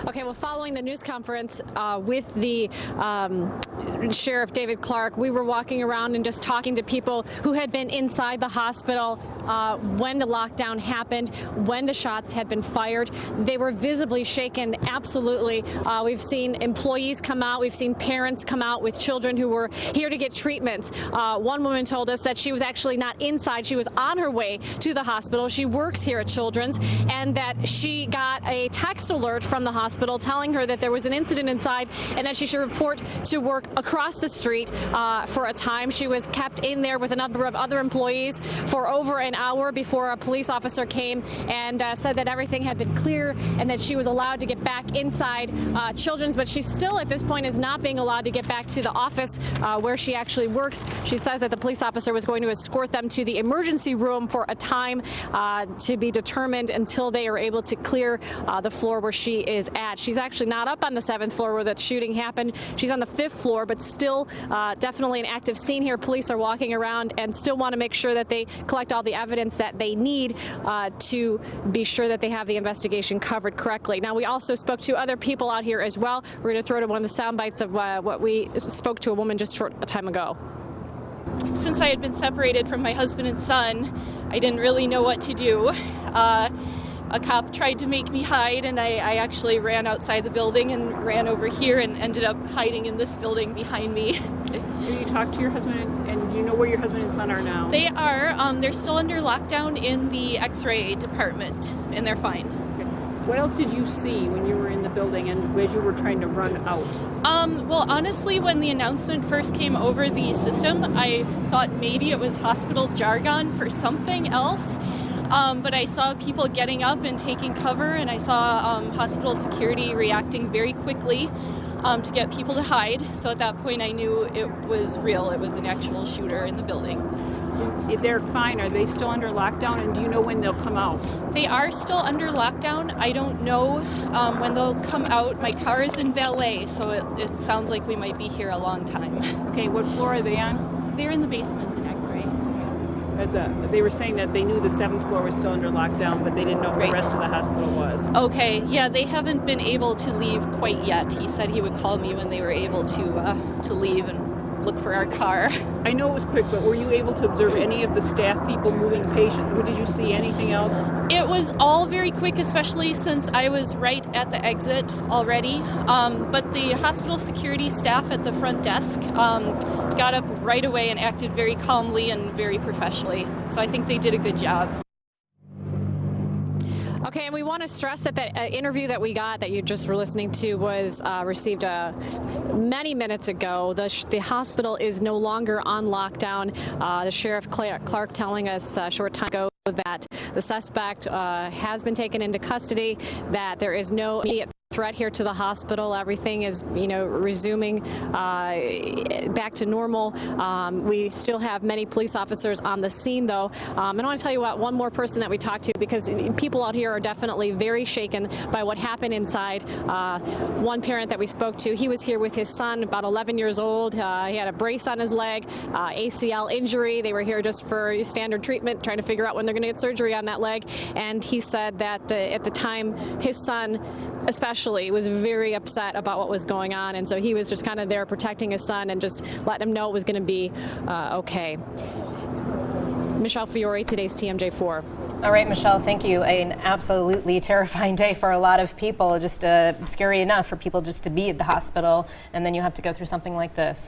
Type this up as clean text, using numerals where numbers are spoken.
Okay, well, following the news conference with the Sheriff David Clark, we were walking around and just talking to people who had been inside the hospital when the lockdown happened, when the shots had been fired. They were visibly shaken, absolutely. We've seen employees come out. We've seen parents come out with children who were here to get treatments. One woman told us that she was actually not inside. She was on her way to the hospital. She works here at Children's, and that she got a text alert from the hospital telling her that there was an incident inside and that she should report to work across the street for a time. She was kept in there with a number of other employees for over an hour before a police officer came and said that everything had been clear and that she was allowed to get back inside Children's, but she still at this point is not being allowed to get back to the office where she actually works. She says that the police officer was going to escort them to the emergency room for a time to be determined until they are able to clear the floor where she is at. She's actually not up on the 7th floor where that shooting happened. She's on the 5th floor, but still definitely an active scene here. Police are walking around and still want to make sure that they collect all the evidence that they need to be sure that they have the investigation covered correctly. Now, we also spoke to other people out here as well. We're going to throw to one of the sound bites of what we spoke to a woman just short a time ago. Since I had been separated from my husband and son, I didn't really know what to do. A cop tried to make me hide, and I actually ran outside the building and ran over here and ended up hiding in this building behind me. Have you talked to your husband, and do you know where your husband and son are now? They are. They're still under lockdown in the X-ray department, and they're fine. So what else did you see when you were in the building and as you were trying to run out? Well, honestly, when the announcement first came over the system, I thought maybe it was hospital jargon for something else. But I saw people getting up and taking cover, and I saw hospital security reacting very quickly to get people to hide. So at that point, I knew it was real. It was an actual shooter in the building. They're fine. Are they still under lockdown, and do you know when they'll come out? They are still under lockdown. I don't know when they'll come out. My car is in valet, so it sounds like we might be here a long time. Okay, what floor are they on? They're in the basement in X-ray. They were saying that they knew the 7th floor was still under lockdown, but they didn't know where the rest of the hospital was. Okay, yeah, they haven't been able to leave quite yet. He said he would call me when they were able to leave and look for our car. I know it was quick, but were you able to observe any of the staff people moving patients? Did you see anything else? It was all very quick, especially since I was right at the exit already. But the hospital security staff at the front desk got up right away and acted very calmly and very professionally. So I think they did a good job. Okay, and we want to stress that that interview that we got that you just were listening to was received many minutes ago. The hospital is no longer on lockdown. The Sheriff Clark telling us a short time ago that the suspect has been taken into custody, that there is no immediate threat here to the hospital. Everything is, resuming back to normal. We still have many police officers on the scene, though. And I want to tell you what, one more person that we talked to, because people out here are definitely very shaken by what happened inside. One parent that we spoke to, he was here with his son, about 11 years old. He had a brace on his leg, ACL injury. They were here just for standard treatment, trying to figure out when they're going to get surgery on that leg. And he said that at the time, his son especially was very upset about what was going on, and so he was just kind of there protecting his son and just letting him know it was going to be okay. Michele Fiore, today's TMJ4. All right, Michele, thank you. An absolutely terrifying day for a lot of people, just scary enough for people just to be at the hospital, and then you have to go through something like this.